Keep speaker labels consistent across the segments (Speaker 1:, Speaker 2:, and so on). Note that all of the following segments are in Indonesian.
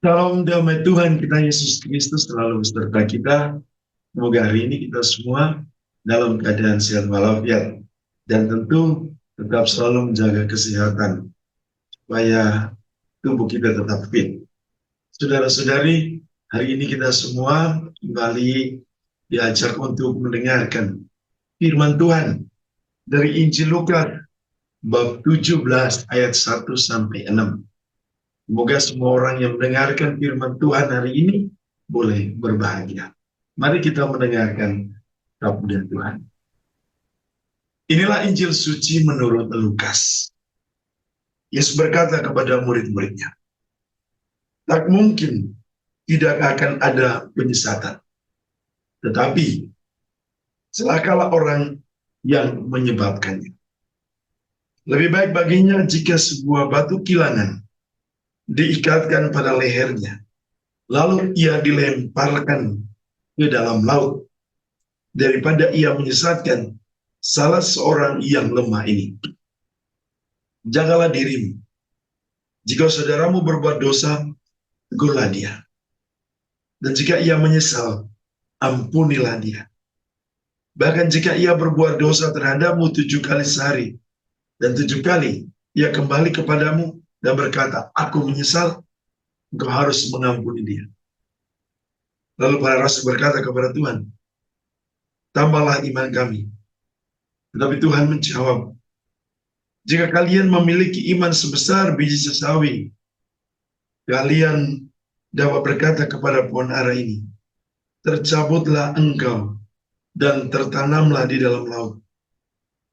Speaker 1: Salam damai Tuhan kita Yesus Kristus selalu beserta kita. Semoga hari ini kita semua dalam keadaan sehat walafiat dan tentu tetap selalu menjaga kesehatan supaya tubuh kita tetap fit. Saudara-saudari, hari ini kita semua kembali diajak untuk mendengarkan firman Tuhan dari Injil Lukas bab 17 ayat 1 sampai 6. Semoga semua orang yang mendengarkan firman Tuhan hari ini boleh berbahagia. Mari kita mendengarkan sabda Tuhan. Inilah Injil suci menurut Lukas. Yesus berkata kepada murid-muridnya, tak mungkin tidak akan ada penyesatan. Tetapi celakalah orang yang menyebabkannya. Lebih baik baginya jika sebuah batu kilangan diikatkan pada lehernya, lalu ia dilemparkan ke dalam laut, daripada ia menyesatkan salah seorang yang lemah ini. Jagalah dirimu. Jika saudaramu berbuat dosa, tegurlah dia. Dan jika ia menyesal, ampunilah dia. Bahkan jika ia berbuat dosa terhadapmu 7 kali sehari, dan 7 kali ia kembali kepadamu dan berkata, aku menyesal, engkau harus mengampuni dia. Lalu para rasul berkata kepada Tuhan, tambahlah iman kami. Tetapi Tuhan menjawab, jika kalian memiliki iman sebesar biji sesawi, kalian dapat berkata kepada pohon ara ini, tercabutlah engkau dan tertanamlah di dalam laut.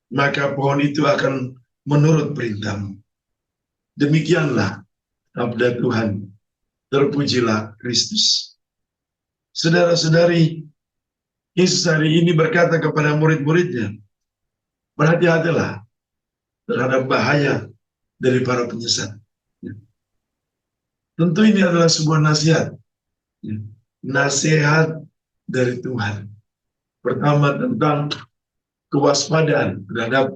Speaker 1: Maka pohon itu akan menurut perintahmu. Demikianlah sabda Tuhan. Terpujilah Kristus. Saudara-saudari, Yesus hari ini berkata kepada murid-muridnya, berhati-hatilah terhadap bahaya dari para penyesat. Tentu ini adalah sebuah nasihat. Nasihat dari Tuhan. Pertama tentang kewaspadaan terhadap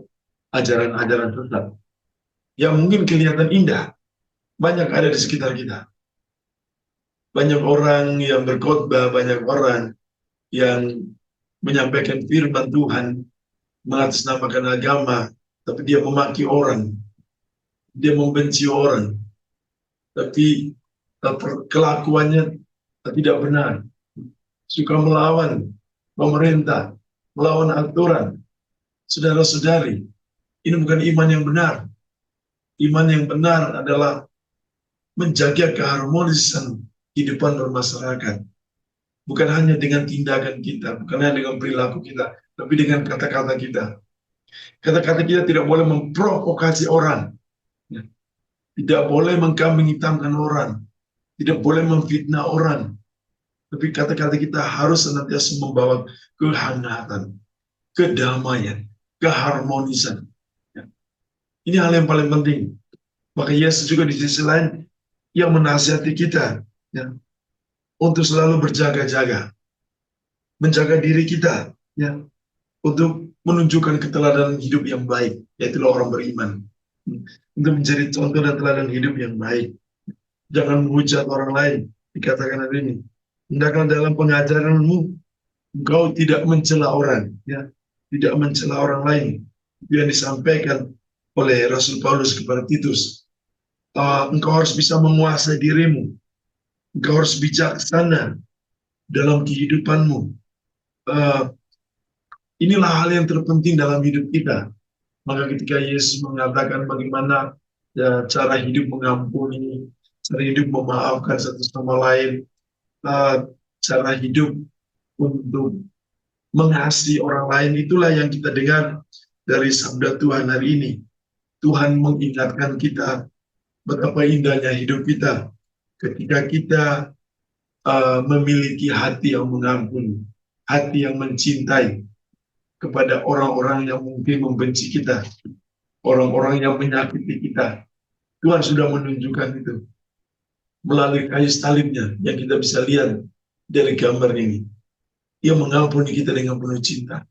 Speaker 1: ajaran-ajaran sesat yang mungkin kelihatan indah, banyak ada di sekitar kita. Banyak orang yang berkhotbah, banyak orang yang menyampaikan firman Tuhan, mengatasnamakan agama, tapi dia memaki orang, dia membenci orang, tapi kelakuannya tidak benar, suka melawan pemerintah, melawan aturan. Saudara-saudari, ini bukan iman yang benar. Iman yang benar adalah menjaga keharmonisan kehidupan bermasyarakat. Bukan hanya dengan tindakan kita, bukan hanya dengan perilaku kita, tapi dengan kata-kata kita. Kata-kata kita tidak boleh memprovokasi orang. Tidak boleh mengkambing hitamkan orang. Tidak boleh memfitnah orang. Tapi kata-kata kita harus senantiasa membawa kehangatan, kedamaian, keharmonisan. Ini hal yang paling penting. Maka Yesus juga di sisi lain yang menasihati kita untuk selalu berjaga-jaga, menjaga diri kita untuk menunjukkan keteladanan hidup yang baik, yaitu orang beriman, untuk menjadi contoh dan teladan hidup yang baik. Jangan menghujat orang lain. Dikatakan hari ini, hendaklah dalam pengajaranmu engkau tidak mencela orang, tidak mencela orang lain. Itu yang disampaikan oleh Rasul Paulus kepada Titus. Engkau harus bisa menguasai dirimu. Engkau harus bijaksana dalam kehidupanmu. Inilah hal yang terpenting dalam hidup kita. Maka ketika Yesus mengatakan bagaimana cara hidup mengampuni, cara hidup memaafkan satu sama lain, cara hidup untuk mengasihi orang lain, itulah yang kita dengar dari sabda Tuhan hari ini. Tuhan mengingatkan kita betapa indahnya hidup kita Ketika kita memiliki hati yang mengampuni, hati yang mencintai kepada orang-orang yang mungkin membenci kita, orang-orang yang menyakiti kita. Tuhan sudah menunjukkan itu melalui kayu salibnya yang kita bisa lihat dari gambar ini. Ia mengampuni kita dengan penuh cinta.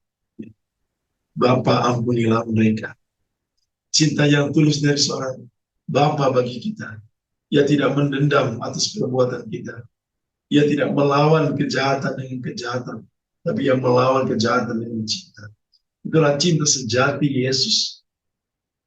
Speaker 1: Bapa, ampunilah mereka. Cinta yang tulus dari seorang Bapa bagi kita. Ia tidak mendendam atas perbuatan kita. Ia tidak melawan kejahatan dengan kejahatan, tapi ia melawan kejahatan dengan cinta. Itulah cinta sejati Yesus.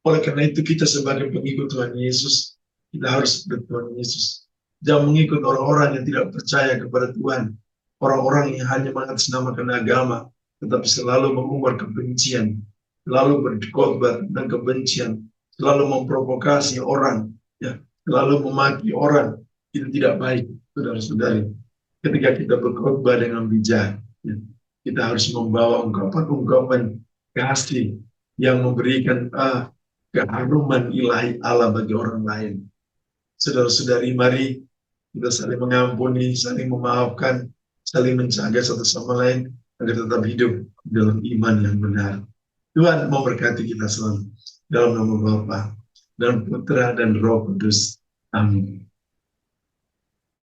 Speaker 1: Oleh karena itu kita sebagai pengikut Tuhan Yesus, kita harus seperti Tuhan Yesus. Jangan mengikut orang-orang yang tidak percaya kepada Tuhan. Orang-orang yang hanya mengatasnamakan agama, tetapi selalu mengumbar kebencian, selalu berkhotbah tentang kebencian, selalu memprovokasi orang, ya, selalu memaki orang. Itu tidak baik, saudara-saudari. Ketika kita berkhotbah dengan bijak, ya, kita harus membawa ungkapan-ungkapan kasih yang memberikan keharuman ilahi Allah bagi orang lain. Saudara-saudari, mari kita saling mengampuni, saling memaafkan, saling menjaga satu sama lain agar tetap hidup dalam iman yang benar. Tuhan memberkati kita selalu dalam nama Bapa dan Putra dan Roh Kudus. Amin.